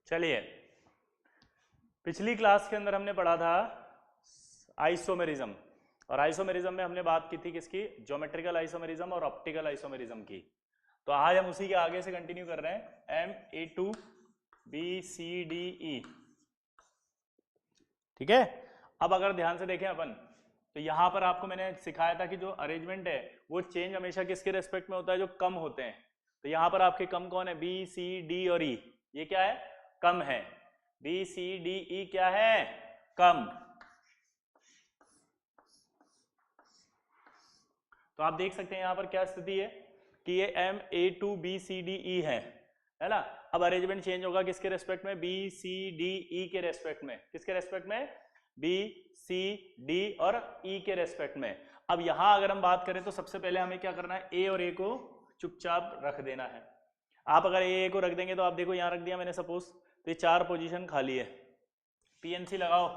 चलिए, पिछली क्लास के अंदर हमने पढ़ा था आइसोमेरिज्म, और आइसोमेरिज्म में हमने बात की थी किसकी, ज्योमेट्रिकल आइसोमेरिज्म और ऑप्टिकल आइसोमेरिज्म की। तो आज हम उसी के आगे से कंटिन्यू कर रहे हैं, MA2BCDE। ठीक है। अब अगर ध्यान से देखें अपन, तो यहां पर आपको मैंने सिखाया था कि जो अरेंजमेंट है वो चेंज हमेशा किसके रेस्पेक्ट में होता है, जो कम होते हैं। तो यहां पर आपके कम कौन है, बी सी डी और ई, ये क्या है, कम है। बी सी डी ई क्या है, कम। तो आप देख सकते हैं यहां पर क्या स्थिति है कि ये MA2BCDE है ना। अब अरेंजमेंट चेंज होगा किसके रेस्पेक्ट में, बी सी डी ई के रेस्पेक्ट में। किसके रेस्पेक्ट में, बी सी डी और ई के रेस्पेक्ट में। अब यहां अगर हम बात करें तो सबसे पहले हमें क्या करना है, ए और ए को चुपचाप रख देना है। आप अगर ए को रख देंगे तो आप देखो यहां रख दिया मैंने सपोज, तो ये 4 पोजीशन खाली है। पीएनसी लगाओ।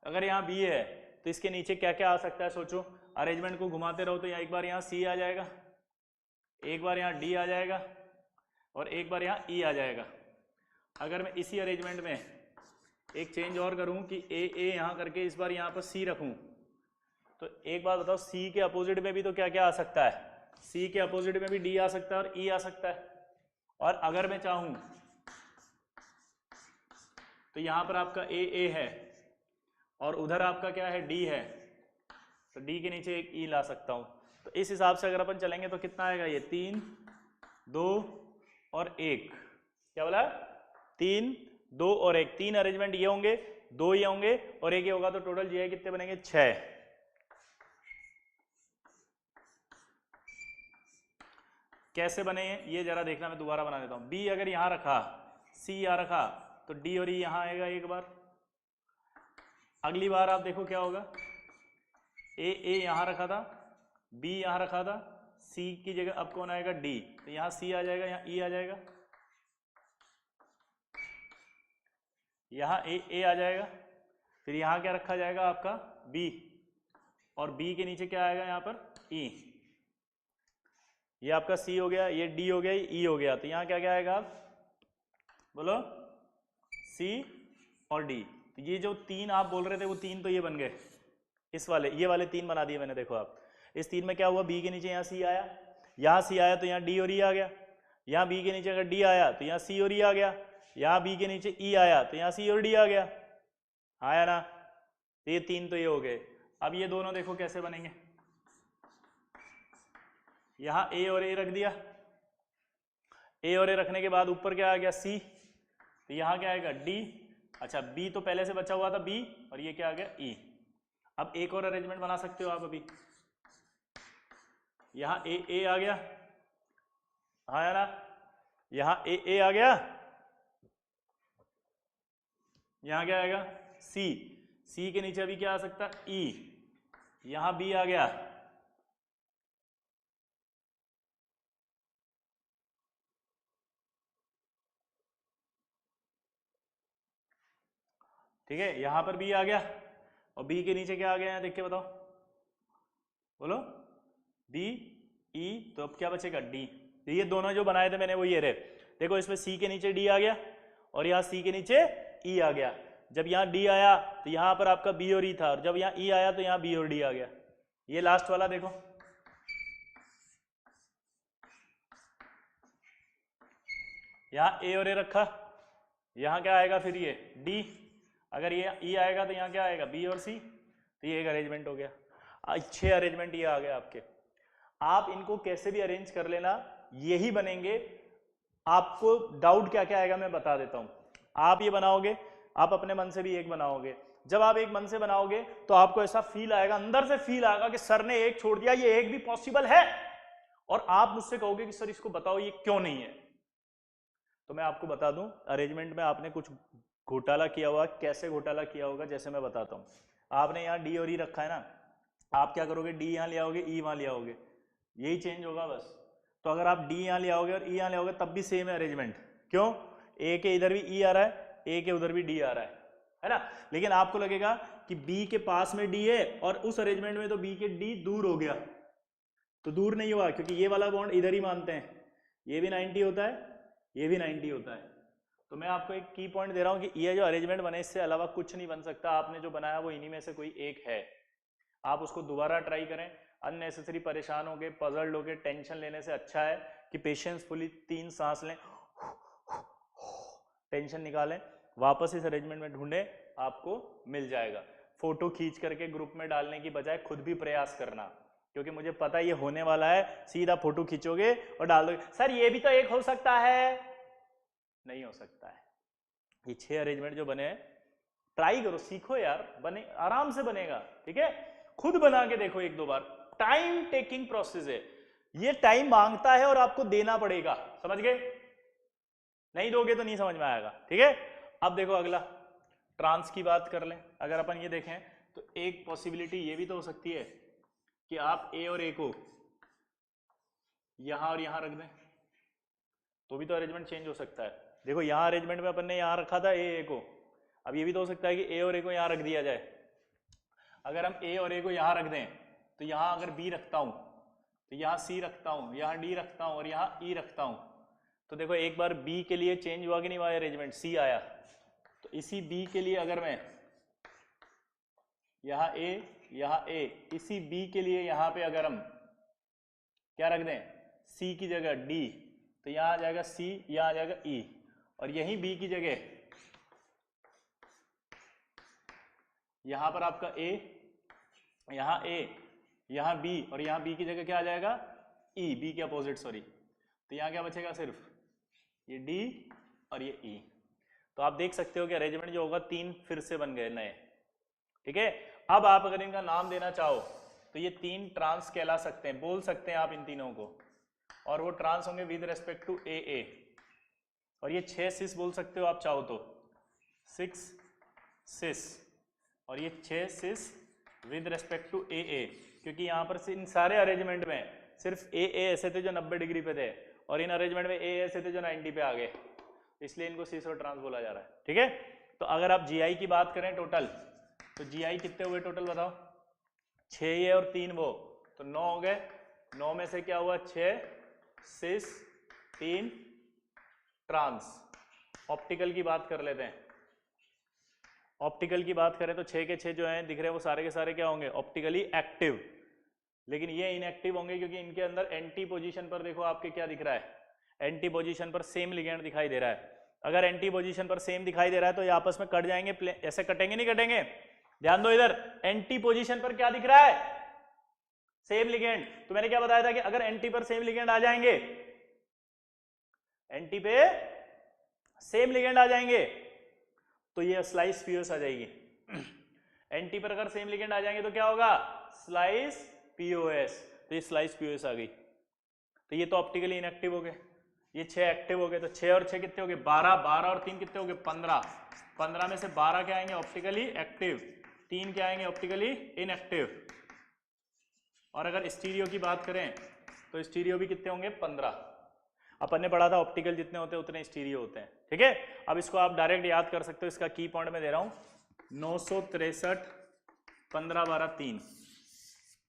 अगर यहाँ बी है तो इसके नीचे क्या क्या आ सकता है, सोचो। अरेंजमेंट को घुमाते रहो तो यहाँ एक बार यहाँ सी आ जाएगा, एक बार यहाँ डी आ जाएगा, और एक बार यहाँ ई आ जाएगा। अगर मैं इसी अरेंजमेंट में एक चेंज और करूँ कि ए यहाँ करके इस बार यहाँ पर सी रखूँ, तो एक बात बताओ, सी के अपोजिट में भी तो क्या क्या आ सकता है, सी के अपोजिट में भी डी आ सकता है और ई आ सकता है। और अगर मैं चाहूँ तो यहाँ पर आपका ए है और उधर आपका क्या है, डी है, तो डी के नीचे एक ई ला सकता हूँ। तो इस हिसाब से अगर अपन चलेंगे तो कितना आएगा, ये 3, 2 और 1। क्या बोला, 3, 2 और 1। 3 अरेंजमेंट ये होंगे, 2 ये होंगे और 1 ये होगा, तो टोटल ये कितने बनेंगे, 6। कैसे बने ये जरा देखना, मैं दोबारा बना देता हूँ। बी अगर यहाँ रखा, सी यहाँ रखा, तो डी और ई यहाँ आएगा एक बार। अगली बार आप देखो क्या होगा, ए यहाँ रखा था, बी यहाँ रखा था, सी की जगह अब कौन आएगा, डी, तो यहाँ सी आ जाएगा, यहाँ ई आ जाएगा, यहाँ ए आ जाएगा। फिर यहाँ क्या रखा जाएगा आपका, बी, और बी के नीचे क्या आएगा यहाँ पर, ई। ये आपका सी हो गया, ये डी हो गया, ई हो गया। तो यहाँ क्या क्या आएगा, आप बोलो, सी और डी। तो ये जो 3 आप बोल रहे थे वो 3 तो ये बन गए, इस वाले, ये वाले 3 बना दिए मैंने। देखो आप, इस 3 में क्या हुआ, बी के नीचे यहाँ सी आया, यहाँ सी आया तो यहाँ डी और ई आ गया। यहाँ बी के नीचे अगर डी आया तो यहाँ सी और ई आ गया। यहाँ बी के नीचे ई आया तो यहाँ सी और डी आ गया, आया ना। तो ये 3 तो ये हो गए। अब ये दोनों देखो कैसे बनेंगे, यहाँ ए और ए रख दिया, ए और ए रखने के बाद ऊपर क्या आ गया, सी, तो यहाँ क्या आएगा, डी। अच्छा, बी तो पहले से बचा हुआ था, बी, और ये क्या आ गया, ई। अब एक और अरेंजमेंट बना सकते हो आप अभी, यहाँ ए आ गया, हाँ ना, यहाँ ए आ गया, यहाँ क्या आएगा, सी, सी के नीचे अभी क्या आ सकता है, ई, यहाँ बी आ गया, ठीक है, यहाँ पर बी आ गया, और बी के नीचे क्या आ गया, यहाँ देख के बताओ, बोलो, बी, ई, तो अब क्या बचेगा, डी। ये दोनों जो बनाए थे मैंने वो ये रहे। देखो इसमें सी के नीचे डी आ गया और यहाँ सी के नीचे ई आ गया। जब यहाँ डी आया तो यहाँ पर आपका बी और ई था, और जब यहाँ ई आया तो यहाँ बी और डी आ गया। ये लास्ट वाला देखो, यहाँ ए और ए रखा, यहाँ क्या आएगा फिर ये डी, अगर ये ई आएगा तो यहाँ क्या आएगा, बी और सी। तो ये एक अरेंजमेंट हो गया। 6 अरेंजमेंट ये आ गए आपके। आप इनको कैसे भी अरेंज कर लेना, यही बनेंगे। आपको डाउट क्या क्या आएगा मैं बता देता हूं। आप ये बनाओगे, आप अपने मन से भी एक बनाओगे। जब आप एक मन से बनाओगे तो आपको ऐसा फील आएगा, अंदर से फील आएगा कि सर ने एक छोड़ दिया, ये एक भी पॉसिबल है, और आप मुझसे कहोगे कि सर इसको बताओ ये क्यों नहीं है। तो मैं आपको बता दूं, अरेंजमेंट में आपने कुछ घोटाला किया हुआ। कैसे घोटाला किया होगा, जैसे मैं बताता हूं। आपने यहाँ डी और ई रखा है ना, आप क्या करोगे, डी यहाँ ले आओगे, ई वहां ले आओगे, यही चेंज होगा बस। तो अगर आप डी यहाँ ले आओगे और ई यहाँ ले आओगे तब भी सेम है अरेंजमेंट। क्यों, ए के इधर भी ई आ रहा है, ए के उधर भी डी आ रहा है ना। लेकिन आपको लगेगा कि बी के पास में डी है और उस अरेंजमेंट में तो बी के डी दूर हो गया। तो दूर नहीं हुआ, क्योंकि ये वाला बॉन्ड इधर ही मानते हैं, ये भी 90 होता है, ये भी 90 होता है। तो मैं आपको एक की पॉइंट दे रहा हूं कि ये जो अरेंजमेंट बने इससे अलावा कुछ नहीं बन सकता, आपने जो बनाया वो इन्हीं में से कोई एक है। आप उसको दोबारा ट्राई करें, अननेसेसरी परेशान हो गए, पजल्ड हो गए, टेंशन लेने से अच्छा है कि पेशेंसफुली 3 सांस लें, टेंशन निकालें, वापस इस अरेंजमेंट में ढूंढें, आपको मिल जाएगा। फोटो खींच करके ग्रुप में डालने की बजाय खुद भी प्रयास करना, क्योंकि मुझे पता ये होने वाला है, सीधा फोटो खींचोगे और डाल दोगे, सर ये भी तो एक हो सकता है, नहीं हो सकता है। ये 6 अरेंजमेंट जो बने हैं, ट्राई करो, सीखो यार, बने आराम से बनेगा, ठीक है। खुद बना के देखो 1-2 बार, टाइम टेकिंग प्रोसेस है, ये टाइम मांगता है और आपको देना पड़ेगा, समझ गए? नहीं दोगे तो नहीं समझ में आएगा, ठीक है। अब देखो अगला, ट्रांस की बात कर लें। अगर अपन ये देखें तो एक पॉसिबिलिटी ये भी तो हो सकती है कि आप ए और ए को यहां और यहां रख दें, तो भी तो अरेंजमेंट चेंज हो सकता है। देखो यहां अरेंजमेंट में अपन ने यहां रखा था ए को, अब ये भी तो हो सकता है कि ए और ए को यहां रख दिया जाए। अगर हम ए और ए को यहां रख दें तो यहां अगर बी रखता हूं तो यहां सी रखता हूं, यहां डी रखता हूं और यहां ई रखता हूं, तो देखो एक बार बी के लिए चेंज हुआ कि नहीं हुआ अरेंजमेंट, सी आया। तो इसी बी के लिए अगर मैं यहां ए, इसी बी के लिए यहां पे अगर हम क्या रख दें, सी की जगह डी, तो यहां आ जाएगा सी, यहां आ जाएगा ई, और यही बी की जगह यहां पर आपका ए, यहां बी, और यहां बी की जगह क्या आ जाएगा, ई, बी के अपोजिट, सॉरी। तो यहां क्या बचेगा, सिर्फ ये डी और ये ई। तो आप देख सकते हो कि अरेंजमेंट जो होगा 3 फिर से बन गए नए, ठीक है। अब आप अगर इनका नाम देना चाहो तो ये 3 ट्रांस कहला सकते हैं, बोल सकते हैं आप इन तीनों को, और वो ट्रांस होंगे विद रेस्पेक्ट टू ए। और ये 6 सिस बोल सकते हो आप चाहो तो, 6 सिस, और ये 6 सिस विद रेस्पेक्ट टू ए, क्योंकि यहां पर इन सारे अरेंजमेंट में सिर्फ ए ऐसे थे जो 90 डिग्री पे थे, और इन अरेंजमेंट में ए ऐसे थे जो 90 पे आ गए, इसलिए इनको सिस और ट्रांस बोला जा रहा है, ठीक है। तो अगर आप जीआई की बात करें टोटल, तो जीआई कितने हुए टोटल बताओ, 6 ये और 3 वो, तो 9 हो गए। 9 में से क्या हुआ, 6 सिस, 3 ट्रांस। ऑप्टिकल की बात कर लेते हैं, ऑप्टिकल की बात करें तो 6 के 6 जो हैं दिख रहे हैं वो सारे के सारे क्या होंगे, ऑप्टिकली एक्टिव, लेकिन ये इनएक्टिव होंगे क्योंकि इनके अंदर एंटी पोजीशन पर देखो आपके क्या दिख रहा है, एंटी पोजीशन पर सेम लिगेंड दिखाई दे रहा है। अगर एंटी पोजीशन पर सेम दिखाई दे रहा है तो ये आपस में कट जाएंगे, ऐसे कटेंगे नहीं कटेंगे, ध्यान दो इधर, एंटी पोजीशन पर क्या दिख रहा है, सेम लिगेंड। तो मैंने क्या बताया था कि अगर एंटी पर सेम लिगेंड आ जाएंगे, एंटी पे सेम लिगेंड आ जाएंगे तो ये स्लाइस पीओएस आ जाएगी। एंटी पर अगर सेम लिगेंड आ जाएंगे तो क्या होगा, स्लाइस पीओएस। तो ये स्लाइस पीओएस आ गई। तो ये तो ऑप्टिकली इनएक्टिव हो गए, ये 6 एक्टिव हो गए। तो 6 और 6 कितने हो गए, 12, 12 और 3 कितने हो गए, 15। 15 में से 12 क्या आएंगे, ऑप्टिकली एक्टिव, 3 क्या आएंगे, ऑप्टिकली इनएक्टिव। और अगर स्टीरियो की बात करें तो स्टीरियो भी कितने होंगे, 15। अपन ने पढ़ा था ऑप्टिकल जितने होते हैं उतने स्टीरियो होते हैं, ठीक है। अब इसको आप डायरेक्ट याद कर सकते हो, इसका की पॉइंट में दे रहा हूं, 963 15 12 3।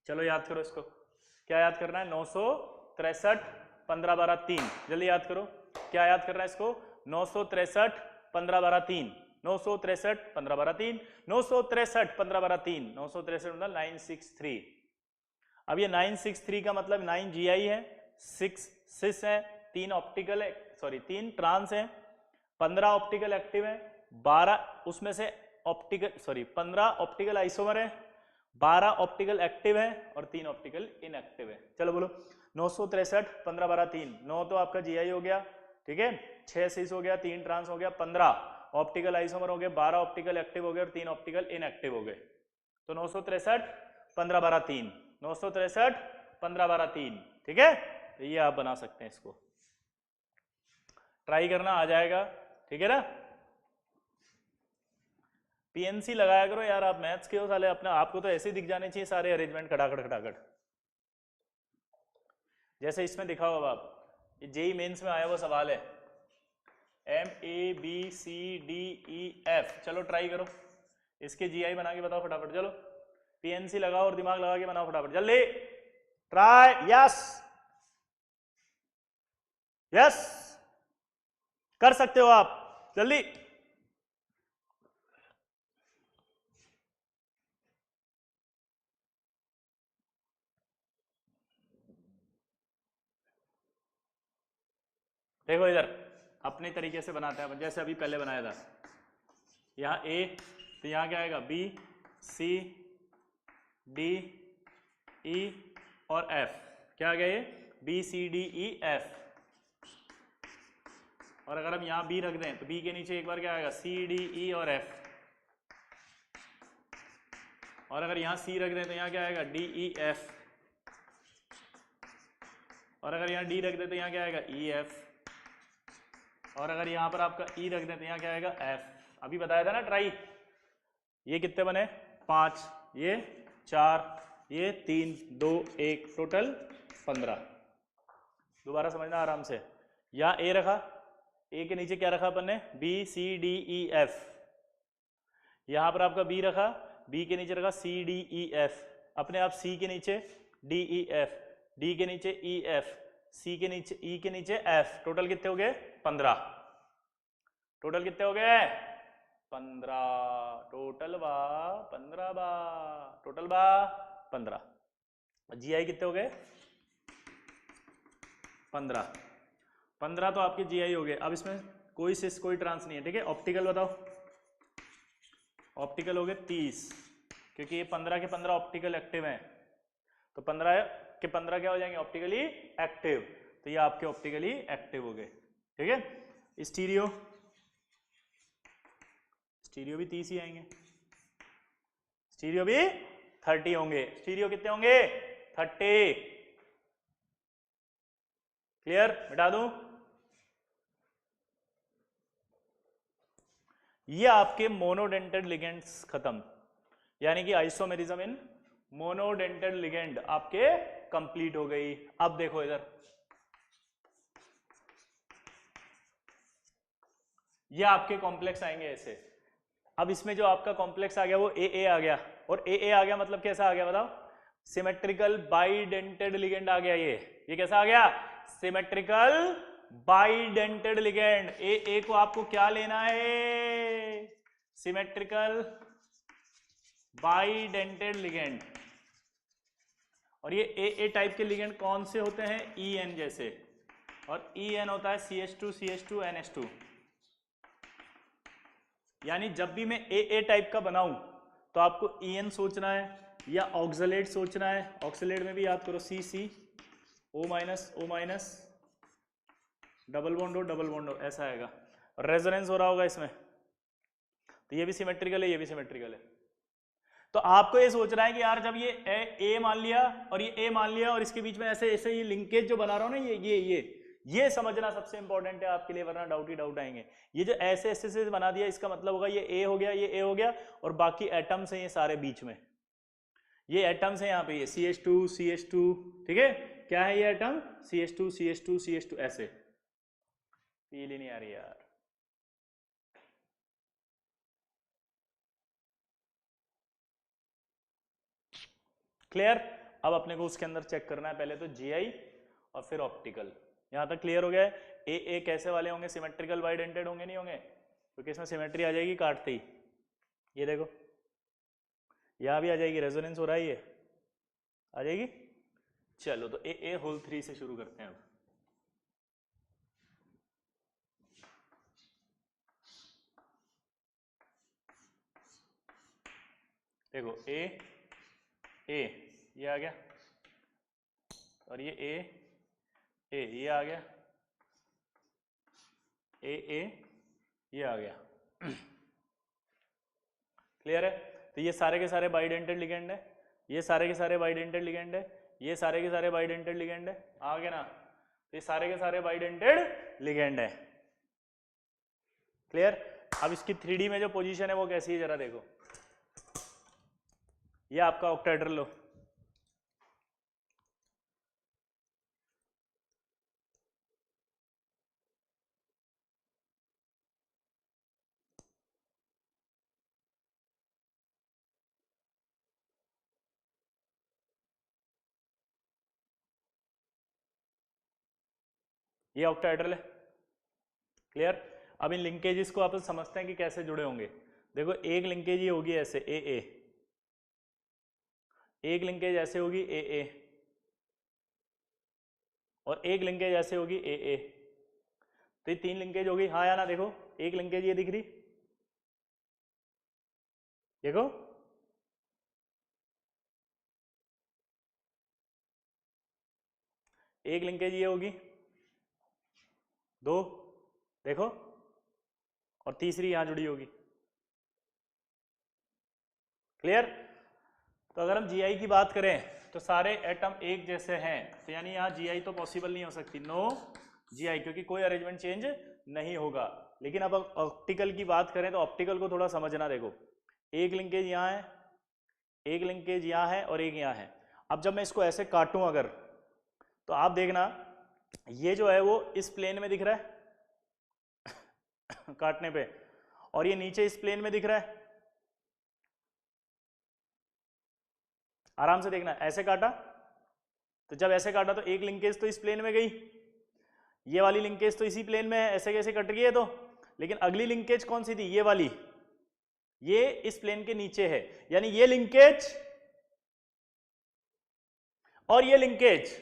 चलो याद करो इसको, क्या याद करना है, 963 15 12 3, जल्दी याद करो, क्या याद करना है इसको, 963 15 12 3, 963 15 12 3, 963 15 12 3, 963 मतलब 963। अब ये 963 का मतलब 9 जीआई है, 6 सिस है, 3 ऑप्टिकल है, सॉरी 3 ट्रांस है, 15 ऑप्टिकल एक्टिव है, 12 उसमें से ऑप्टिकल, सॉरी 15 ऑप्टिकल आइसोमर है, 12 ऑप्टिकल एक्टिव है और 3 ऑप्टिकल इनएक्टिव है। चलो बोलो, 963 15 12 3, 9 तो आपका जीआई हो गया, ठीक है, 6 सिस हो गया, 3 ट्रांस हो गया, 15 ऑप्टिकल आइसोमर हो गए, 12 ऑप्टिकल एक्टिव हो गए और 3 ऑप्टिकल इनएक्टिव हो गए। तो 963 15 12 3, 963 15 12 3, ठीक है। तो ये आप बना सकते हैं, इसको ट्राई करना, आ जाएगा, ठीक है ना। पीएनसी लगाया करो यार, आप मैथ्स के हो साले, अपने आपको तो ऐसे ही दिख जाने चाहिए सारे अरेंजमेंट खटाखट खटाखट, जैसे इसमें दिखा होगा आप, ये जेई मेंस में आया हुआ सवाल है, MABCDEF। चलो ट्राई करो, इसके जीआई बना के बताओ फटाफट, चलो पीएनसी लगाओ और दिमाग लगा के बनाओ फटाफट, जल्दी ट्राई। यस यस कर सकते हो आप, जल्दी। देखो इधर अपने तरीके से बनाते हैं जैसे अभी पहले बनाया था। यहाँ ए, तो यहाँ क्या आएगा बी सी डी ई और एफ। क्या आ गया ये B C D E F. और अगर हम यहाँ बी रख दें तो बी के नीचे एक बार क्या आएगा सी डी ई और एफ। और अगर यहाँ सी रख दें तो यहाँ क्या आएगा डी ई एफ। और अगर यहाँ डी रख दें तो यहाँ क्या आएगा ई एफ। और अगर यहाँ पर आपका ई रख दें तो यहाँ क्या आएगा एफ। अभी बताया था ना ट्राई। ये कितने बने 5, ये 4, ये 3, 2, 1, टोटल 15। दोबारा समझना आराम से। यहाँ ए रखा, ए के नीचे क्या रखा अपन ने B C D E F. यहाँ पर आपका बी रखा, बी के नीचे रखा सी डी ई एफ। अपने आप सी के नीचे डी ई एफ, डी के नीचे ई एफ, सी के नीचे ई के नीचे एफ। टोटल कितने हो गए 15। टोटल कितने हो गए 15। टोटल बा 15 बा, टोटल बा 15। जी आई कितने हो गए 15। 15 तो आपके जी आई हो गए। अब इसमें कोई सिस कोई ट्रांस नहीं है, ठीक है। ऑप्टिकल बताओ। ऑप्टिकल हो गए 30, क्योंकि ये 15 के 15 ऑप्टिकल एक्टिव हैं, तो 15 के 15 क्या हो जाएंगे ऑप्टिकली एक्टिव। तो ये आपके ऑप्टिकली एक्टिव हो गए, ठीक है। स्टीरियो, स्टीरियो भी 30 ही आएंगे, स्टीरियो भी 30 होंगे। स्टीरियो कितने होंगे 30। क्लियर, मिटा दूं। ये आपके मोनोडेंटेड लिगेंड्स खत्म, यानी कि आइसोमेरिज्म इन मोनोडेंटेड लिगेंड आपके कंप्लीट हो गई। अब देखो इधर, ये आपके कॉम्प्लेक्स आएंगे ऐसे। अब इसमें जो आपका कॉम्प्लेक्स आ गया वो ए आ गया, और ए आ गया मतलब कैसा आ गया बताओ, सिमेट्रिकल बाइडेंटेड लिगेंड आ गया। ये कैसा आ गया सिमेट्रिकल बाइडेंटेड लिगेंड। ए को आपको क्या लेना है सिमेट्रिकल बाइडेंटेड लिगेंड। और ये ए टाइप के लिगेंड कौन से होते हैं ई एन जैसे, और ई एन होता है CH2 NH2। यानी जब भी मैं ए टाइप का बनाऊं तो आपको ई एन सोचना है या ऑक्सलेट सोचना है। ऑक्सलेट में भी याद करो C O minus double bond हो ऐसा आएगा। रेजोनेंस हो रहा होगा इसमें, तो ये भी सिमेट्रिकल है, ये भी सिमेट्रिकल है। तो आपको ये सोचना है कि यार जब ये ए मान लिया और ये ए मान लिया और इसके बीच में ऐसे ऐसे ये लिंकेज जो बना रहा हूं ना, ये समझना सबसे इंपॉर्टेंट है आपके लिए, वरना डाउट ही डाउट आएंगे। ये जो ऐसे ऐसे से बना दिया इसका मतलब होगा ये ए हो गया, ये ए हो गया, और बाकी एटम्स हैं ये सारे बीच में, ये एटम्स हैं यहाँ पे, ये CH2 ठीक है। क्या है ये एटम CH2 ऐसे। फील ही नहीं आ रही यार। क्लियर। अब अपने को उसके अंदर चेक करना है पहले तो जीआई और फिर ऑप्टिकल। यहां तक क्लियर हो गया है। ए कैसे वाले होंगे सिमेट्रिकल बाइडेंटेड होंगे नहीं होंगे, क्योंकि इसमें सिमेट्री आ जाएगी काटते ही। ये देखो यहां भी आ जाएगी, रेजोनेंस हो रहा है, ये आ जाएगी। चलो तो ए होल 3 से शुरू करते हैं अब। देखो ए ये आ गया, और ये ये आ गया, ए ये आ गया। क्लियर है। तो ये सारे के सारे बाइडेंटेड लिगेंड है, ये सारे के सारे बाइडेंटेड लिगेंड है, ये सारे के सारे बाइडेंटेड लिगेंड है। आ गया ना, तो ये सारे के सारे बाइडेंटेड लिगेंड है। क्लियर। अब इसकी 3D में जो पोजीशन है वो कैसी है जरा देखो। ये आपका ऑक्टाहेड्रल लो, ये ऑक्टाहेड्रल है। क्लियर। अब इन लिंकेजेस को आप समझते हैं कि कैसे जुड़े होंगे। देखो एक लिंकेज ये होगी ऐसे ए ए, एक लिंकेज ऐसे होगी ए ए, और एक लिंकेज ऐसे होगी ए ए। तो ये 3 लिंकेज होगी, हाँ या ना? देखो एक लिंकेज ये दिख रही, देखो एक लिंकेज ये होगी, 2 देखो, और तीसरी यहां जुड़ी होगी। क्लियर? तो अगर हम जीआई की बात करें तो सारे एटम एक जैसे हैं, तो यानी यहाँ जीआई तो पॉसिबल नहीं हो सकती, नो जीआई, क्योंकि कोई अरेंजमेंट चेंज नहीं होगा। लेकिन अब ऑप्टिकल की बात करें तो ऑप्टिकल को थोड़ा समझना। देखो एक लिंकेज यहाँ है, एक लिंकेज यहाँ है और एक यहाँ है। अब जब मैं इसको ऐसे काटूं अगर, तो आप देखना ये जो है वो इस प्लेन में दिख रहा है काटने पे, और ये नीचे इस प्लेन में दिख रहा है। आराम से देखना, ऐसे काटा तो जब ऐसे काटा तो एक लिंकेज तो इस प्लेन में गई, ये वाली लिंकेज तो इसी प्लेन में है, ऐसे कैसे कट गई है तो। लेकिन अगली लिंकेज कौन सी थी? ये वाली, ये इस प्लेन के नीचे है, यानी ये लिंकेज और ये लिंकेज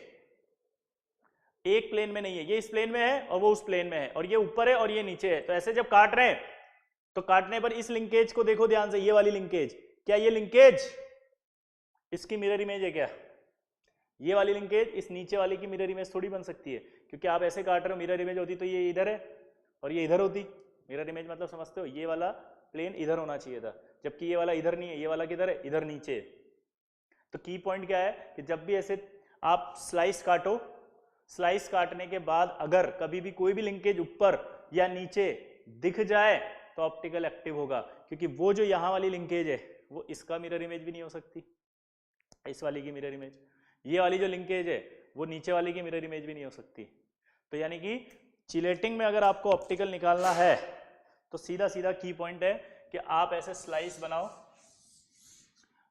एक प्लेन में नहीं है, ये इस प्लेन में है और वो उस प्लेन में है, और ये ऊपर है और ये नीचे है। तो ऐसे जब काट रहे हैं तो काटने पर इस लिंकेज को देखो ध्यान से, ये वाली लिंकेज, क्या ये लिंकेज इसकी मिरर इमेज है क्या? ये वाली लिंकेज इस नीचे वाले की मिरर इमेज थोड़ी बन सकती है, क्योंकि आप ऐसे काट रहे हो, मिरर इमेज होती तो ये इधर है और ये इधर होती। मिरर इमेज मतलब समझते हो, ये वाला प्लेन इधर होना चाहिए था, जबकि ये वाला इधर नहीं है, ये वाला किधर है? इधर नीचे है। तो की पॉइंट क्या है कि जब भी ऐसे आप स्लाइस काटो, स्लाइस काटने के बाद अगर कभी भी कोई भी लिंकेज ऊपर या नीचे दिख जाए तो ऑप्टिकल एक्टिव होगा, क्योंकि वो जो यहाँ वाली लिंकेज है वो इसका मिरर इमेज भी नहीं हो सकती, इस वाली की मिरर इमेज। ये वाली जो लिंकेज है वो नीचे वाली की मिरर इमेज भी नहीं हो सकती। तो यानी कि चिलेटिंग में अगर आपको ऑप्टिकल निकालना है तो सीधा सीधा की पॉइंट है कि आप ऐसे स्लाइस बनाओ,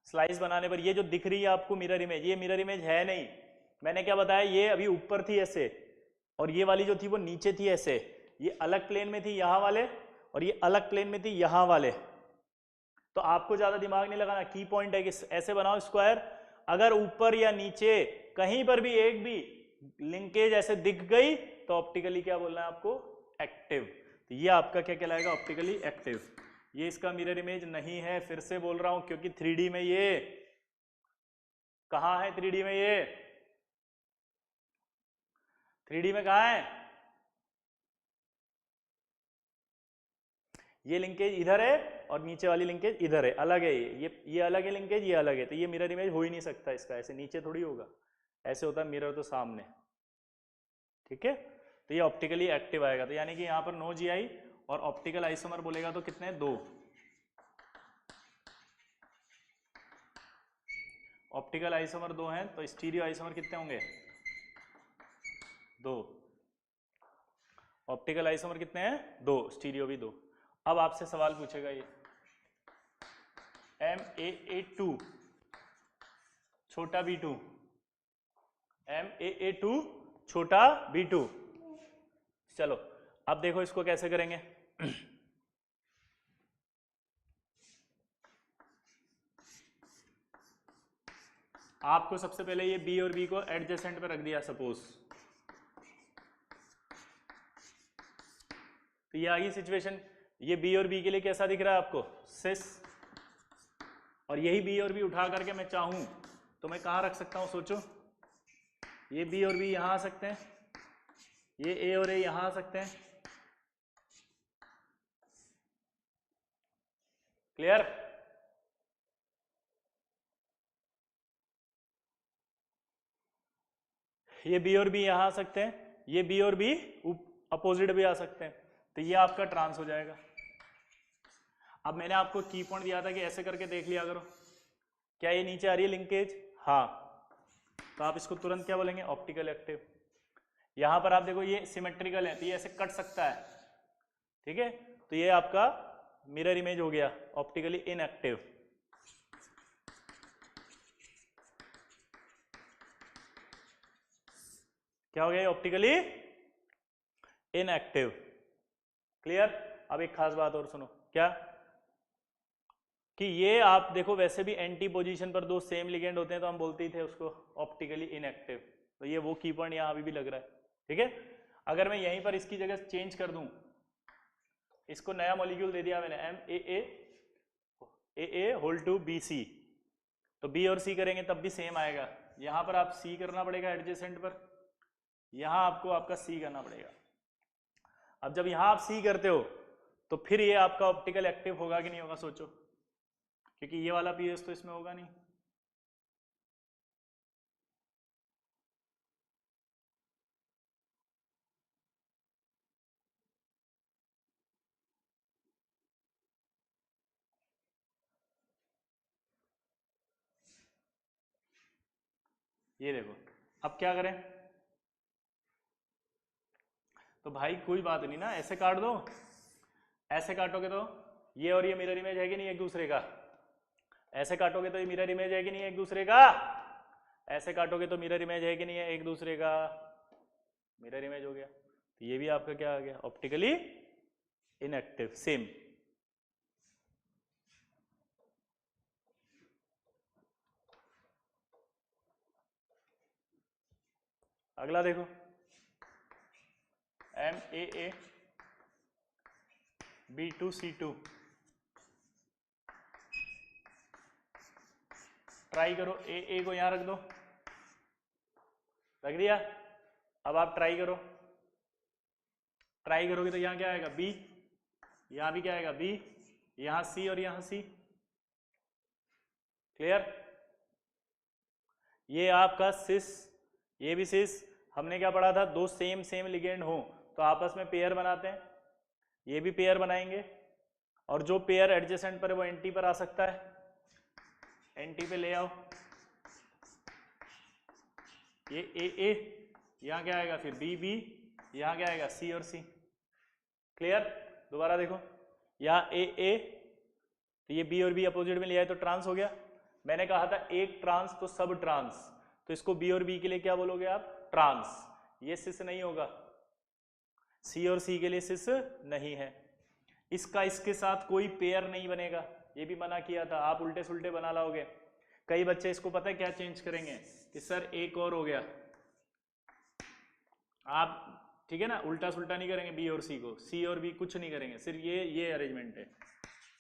स्लाइस बनाने पर ये जो दिख रही है आपको मिरर इमेज, ये मिरर इमेज है नहीं। मैंने क्या बताया, ये अभी ऊपर थी ऐसे, और ये वाली जो थी वो नीचे थी ऐसे, ये अलग प्लेन में थी यहाँ वाले, और ये अलग प्लेन में थी यहाँ वाले। तो आपको ज्यादा दिमाग नहीं लगाना, की पॉइंट है कि ऐसे बनाओ स्क्वायर, अगर ऊपर या नीचे कहीं पर भी एक भी लिंकेज ऐसे दिख गई तो ऑप्टिकली क्या बोलना है आपको? एक्टिव। तो ये आपका क्या कहलाएगा? Optically active. ये इसका मिरर इमेज नहीं है, फिर से बोल रहा हूं, क्योंकि 3D में ये कहां है? 3D में ये 3D में कहां है? ये लिंकेज इधर है और नीचे वाली लिंकेज इधर है, अलग है। ये अलग है लिंकेज, ये अलग है, तो ये मिरर इमेज हो ही नहीं सकता इसका, ऐसे नीचे थोड़ी होगा, ऐसे होता है मिरर तो सामने। ठीक है, तो ये ऑप्टिकली एक्टिव आएगा। तो यानी कि यहाँ पर नो जीआई, और ऑप्टिकल आइसोमर बोलेगा तो कितने? 2। ऑप्टिकल आइसोमर 2 हैं, तो स्टीरियो आइसोमर कितने होंगे? 2। ऑप्टिकल आइसोमर कितने हैं? 2, स्टीरियो भी 2। अब आपसे सवाल पूछेगा ये MAA2 छोटा B2, MAA2 छोटा B2। चलो अब देखो इसको कैसे करेंगे। आपको सबसे पहले ये B और B को एडजेसेंट पे रख दिया सपोज, तो ये आ गई सिचुएशन। ये B और B के लिए कैसा दिख रहा है आपको? सिस। और यही B और B उठा करके मैं चाहूं तो मैं कहां रख सकता हूं? सोचो, ये B और B यहां आ सकते हैं, ये A और A यहां आ सकते हैं। क्लियर? ये B और B यहां आ सकते हैं, ये B और B अपोजिट भी आ सकते हैं, तो ये आपका ट्रांस हो जाएगा। अब मैंने आपको की पॉइंट दिया था कि ऐसे करके देख लिया करो, क्या ये नीचे आ रही है लिंकेज? हाँ, तो आप इसको तुरंत क्या बोलेंगे? Optical active. यहां पर आप देखो ये सिमेट्रिकल है, तो ये ऐसे कट सकता है, ठीक है, तो ये आपका मिरर इमेज हो गया, ऑप्टिकली इनएक्टिव। क्या हो गया? Optically inactive. क्लियर? अब एक खास बात और सुनो, क्या कि ये आप देखो वैसे भी एंटी पोजीशन पर दो सेम लिगेंड होते हैं तो हम बोलते ही थे उसको ऑप्टिकली इनएक्टिव, तो ये वो की पॉइंट यहाँ अभी भी लग रहा है, ठीक है। अगर मैं यहीं पर इसकी जगह चेंज कर दूं, इसको नया मॉलिक्यूल दे दिया मैंने MAA होल टू BC, तो B और C करेंगे तब भी सेम आएगा। यहां पर आप C करना पड़ेगा एडजेसेंट पर, यहां आपको आपका C करना पड़ेगा। अब जब यहां आप C करते हो तो फिर ये आपका ऑप्टिकल एक्टिव होगा कि नहीं होगा सोचो, क्योंकि ये वाला पीएस तो इसमें होगा नहीं। ये देखो, अब क्या करें, तो भाई कोई बात नहीं ना, ऐसे काट दो, ऐसे काटोगे तो ये और ये मिरर इमेज है कि नहीं एक दूसरे का, ऐसे काटोगे तो ये मिरर इमेज है कि नहीं एक दूसरे का, ऐसे काटोगे तो मिरर इमेज है कि नहीं है एक दूसरे का, मिरर इमेज हो गया। तो ये भी आपका क्या आ गया, ऑप्टिकली इनएक्टिव, सेम। अगला देखो, MAA B2C2, ट्राई करो, AA को यहां रख दो, रख दिया। अब आप ट्राई करो, ट्राई करोगे तो यहां क्या आएगा B, यहां भी क्या आएगा B, यहां C और यहां C, क्लियर। ये आपका सिस, ये भी सिस, हमने क्या पढ़ा था, दो सेम सेम लिगेंड हो तो आपस में पेयर बनाते हैं, ये भी पेयर बनाएंगे, और जो पेयर एडजेसेंट पर है वो एंटी पर आ सकता है, एंटी पे ले आओ। ये AA, यहाँ क्या आएगा फिर BB, यहाँ क्या आएगा C और C, क्लियर। दोबारा देखो, यहाँ AA, तो ये B और B अपोजिट में ले आए तो ट्रांस हो गया। मैंने कहा था एक ट्रांस तो सब ट्रांस, तो इसको B और B के लिए क्या बोलोगे आप, ट्रांस। ये सिस नहीं होगा, C और C के लिए सिस नहीं है, इसका इसके साथ कोई पेयर नहीं बनेगा, ये भी मना किया था, आप उल्टे सुल्टे बना लाओगे। कई बच्चे इसको पता है क्या चेंज करेंगे कि सर एक और हो गया, आप ठीक है ना, उल्टा सुल्टा नहीं करेंगे B और C को, C और B कुछ नहीं करेंगे, सिर्फ ये अरेंजमेंट है।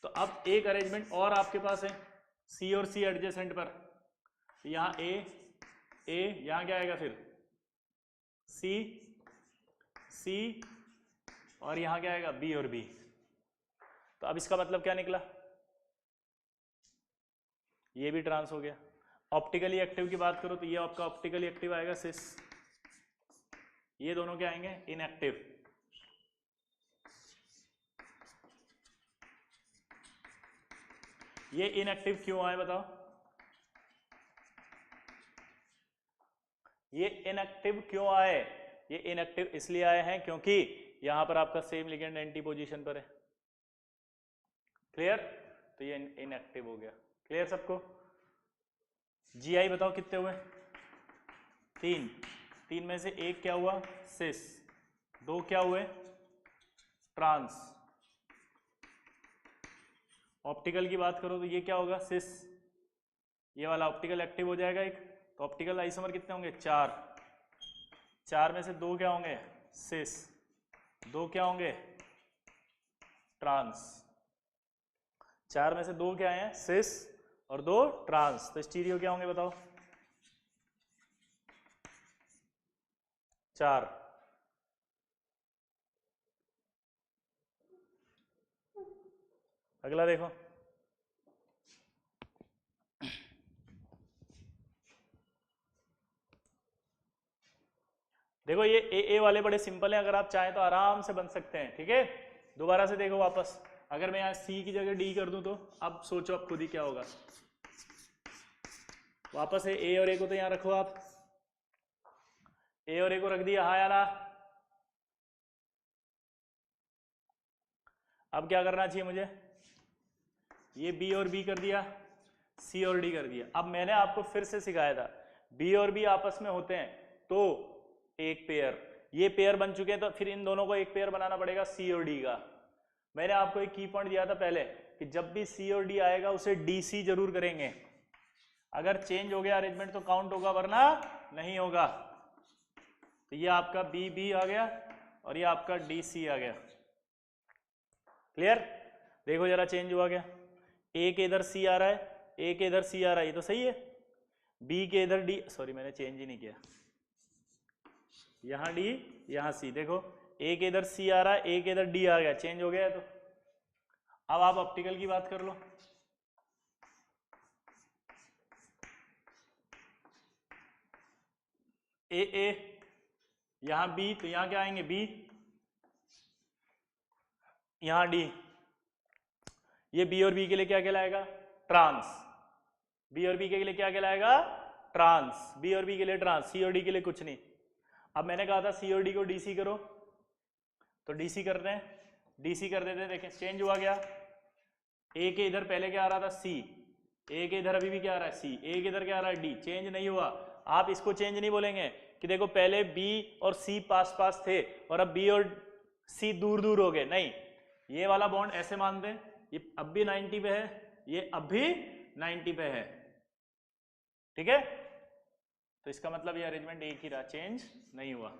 तो अब एक अरेंजमेंट और आपके पास है, C और C एडजेसेंट पर, तो यहाँ A, यहाँ क्या आएगा फिर C, और यहाँ क्या आएगा B और B। तो अब इसका मतलब क्या निकला, ये भी ट्रांस हो गया। ऑप्टिकली एक्टिव की बात करो तो ये आपका ऑप्टिकली एक्टिव आएगा सिस, ये दोनों क्या आएंगे इनएक्टिव। ये इनएक्टिव क्यों आए बताओ, ये इनएक्टिव क्यों आए, ये इनएक्टिव इसलिए आए हैं क्योंकि यहां पर आपका सेम लिगेंड एंटी पोजीशन पर है, क्लियर। तो ये इनएक्टिव हो गया, क्लियर सबको। GI बताओ कितने हुए, 3 में से एक क्या हुआ सिस, 2 क्या हुए ट्रांस। ऑप्टिकल की बात करो तो ये क्या होगा सिस, ये वाला ऑप्टिकल एक्टिव हो जाएगा एक, तो ऑप्टिकल आइसोमर कितने होंगे 4 में से 2 क्या होंगे सिस, 2 क्या होंगे ट्रांस, 4 में से 2 क्या हैं सिस और 2 ट्रांस, तो स्टीरियो क्या होंगे बताओ 4। अगला देखो, देखो ये AA वाले बड़े सिंपल हैं, अगर आप चाहें तो आराम से बन सकते हैं, ठीक है। दोबारा से देखो वापस, अगर मैं यहाँ C की जगह D कर दूं तो अब सोचो अब खुद ही क्या होगा। वापस है A और A को तो यहाँ रखो आप, A और A को रख दिया, हाँ या ना। अब क्या करना चाहिए मुझे, ये B और B कर दिया, C और D कर दिया। अब मैंने आपको फिर से सिखाया था B और B आपस में होते हैं तो एक पेयर, ये पेयर बन चुके हैं तो फिर इन दोनों को एक पेयर बनाना पड़ेगा C और D का। मैंने आपको एक की पॉइंट दिया था पहले कि जब भी सी और डी आएगा उसे डी सी जरूर करेंगे। अगर चेंज हो गया अरेंजमेंट तो काउंट होगा, वरना नहीं होगा। तो ये आपका बी बी आ गया और ये आपका डी सी आ गया। क्लियर? देखो जरा चेंज हुआ क्या, ए के इधर सी आ रहा है, ए के इधर सी आ रहा है, ये तो सही है। बी के इधर डी, सॉरी मैंने चेंज ही नहीं किया, यहां डी यहां सी। देखो ए के इधर सी आ रहा है, ए के इधर डी आ गया, चेंज हो गया है। तो अब आप ऑप्टिकल की बात कर लो। ए ए यहां बी, तो यहां क्या आएंगे बी, यहां डी। ये बी और बी के लिए क्या कहलाएगा, ट्रांस। बी और बी के लिए क्या कहलाएगा, ट्रांस। बी और बी के लिए ट्रांस, सी और डी के लिए कुछ नहीं। अब मैंने कहा था सी और डी को डीसी करो, तो डीसी कर रहे हैं, डीसी कर देते हैं। देखें चेंज हुआ क्या, ए के इधर पहले क्या आ रहा था सी, ए के इधर अभी भी क्या आ रहा है सी, ए के इधर क्या आ रहा है डी, चेंज नहीं हुआ। आप इसको चेंज नहीं बोलेंगे कि देखो पहले बी और सी पास पास थे और अब बी और सी दूर दूर हो गए, नहीं। ये वाला बॉन्ड ऐसे मान दें, ये अब भी 90 पे है, ये अब भी 90 पे है, ठीक है। तो इसका मतलब ये अरेंजमेंट एक ही रहा, चेंज नहीं हुआ।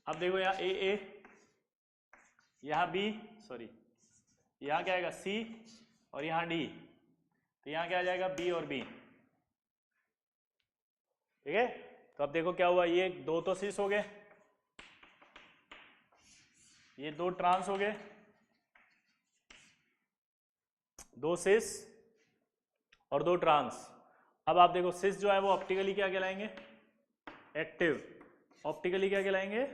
अब देखो यहाँ ए ए, यहाँ बी, सॉरी यहाँ क्या आएगा सी और यहाँ डी, तो यहाँ क्या आ जाएगा बी और बी, ठीक है। तो अब देखो क्या हुआ, ये दो तो सिस हो गए, ये दो ट्रांस हो गए, दो सिस और दो ट्रांस। अब आप देखो सिस जो है वो ऑप्टिकली क्या कहलाएंगे, एक्टिव। ऑप्टिकली क्या कहलाएंगे,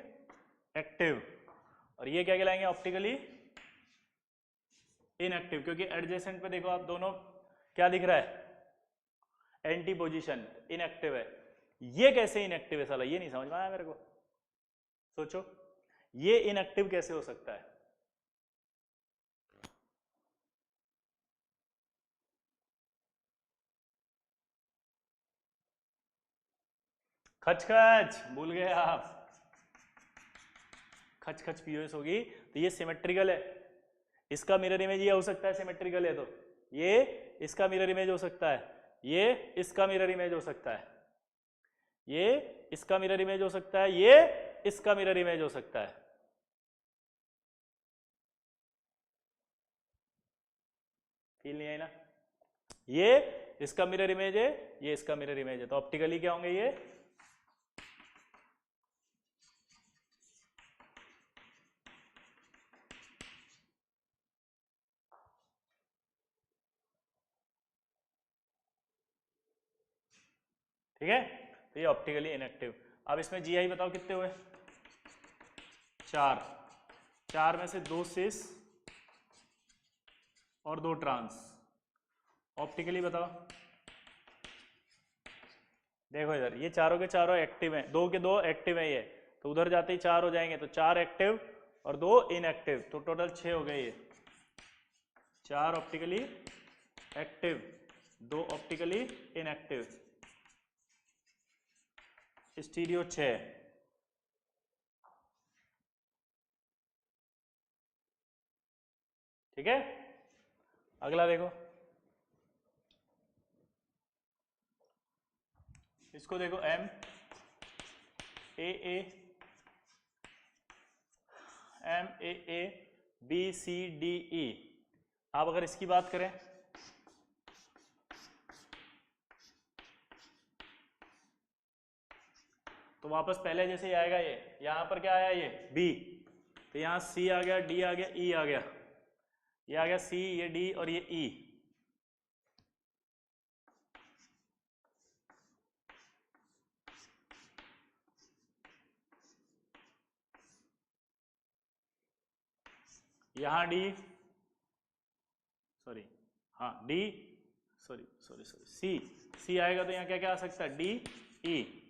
एक्टिव। और ये क्या कहलाएंगे, ऑप्टिकली इनएक्टिव। क्योंकि एडजेसेंट पे देखो आप दोनों क्या दिख रहा है, एंटी पोजीशन, इनएक्टिव है। ये कैसे इनएक्टिव है साला, ये नहीं समझ में आया मेरे को। सोचो ये इनएक्टिव कैसे हो सकता है। खच खच भूल गए आप, खच खच पीओएस होगी। तो ये सिमेट्रिकल है, इसका मिरर इमेज ये हो सकता है, सिमेट्रिकल है तो ये इसका मिरर इमेज हो सकता है, ये इसका मिरर इमेज हो सकता है, ये इसका मिरर इमेज हो सकता है, ये इसका मिरर इमेज हो सकता है। फील नहीं आई ना, ये इसका मिरर इमेज है, ये इसका मिरर इमेज है, तो ऑप्टिकली क्या होंगे ये, ठीक है। तो ये ऑप्टिकली इनएक्टिव। अब इसमें जीआई बताओ कितने हुए, 4। 4 में से 2 सिस और 2 ट्रांस। ऑप्टिकली बताओ, देखो इधर ये चारों के चारों एक्टिव हैं, 2 के 2 एक्टिव हैं ये, तो उधर जाते ही 4 हो जाएंगे, तो 4 एक्टिव और 2 इनएक्टिव, तो टोटल 6 हो गए ये। 4 optically active, 2 optically inactive, stereo 6। ठीक है। अगला देखो, इसको देखो M A M A B C D E. आप अगर इसकी बात करें तो वापस पहले जैसे ही आएगा, ये यहां पर क्या आया, ये बी, तो यहां सी आ गया, डी आ गया, ई आ गया, ये आ गया सी, ये डी और ये ई। यहां डी, सॉरी हाँ D, sorry sorry sorry C, C आएगा तो यहां क्या क्या आ सकता है, डी ई।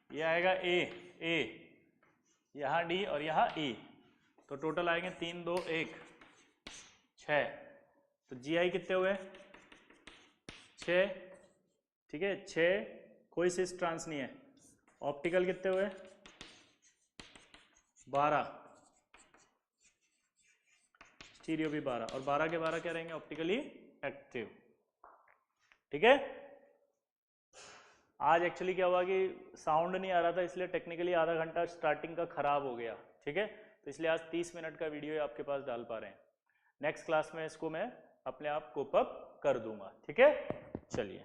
ये आएगा ए, यहां डी और यहां ई, तो टोटल आएंगे 3 2 1 6। तो GI कितने हुए 6, ठीक है 6, कोई सिस ट्रांस नहीं है। ऑप्टिकल कितने हुए 12, स्टीरियो भी 12, और 12 के 12 क्या रहेंगे ऑप्टिकली एक्टिव। ठीक है, आज एक्चुअली क्या हुआ कि साउंड नहीं आ रहा था, इसलिए टेक्निकली आधा घंटा स्टार्टिंग का खराब हो गया। ठीक है, तो इसलिए आज 30 मिनट का वीडियो आपके पास डाल पा रहे हैं। नेक्स्ट क्लास में इसको मैं अपने आप कोप अप कर दूंगा। ठीक है, चलिए।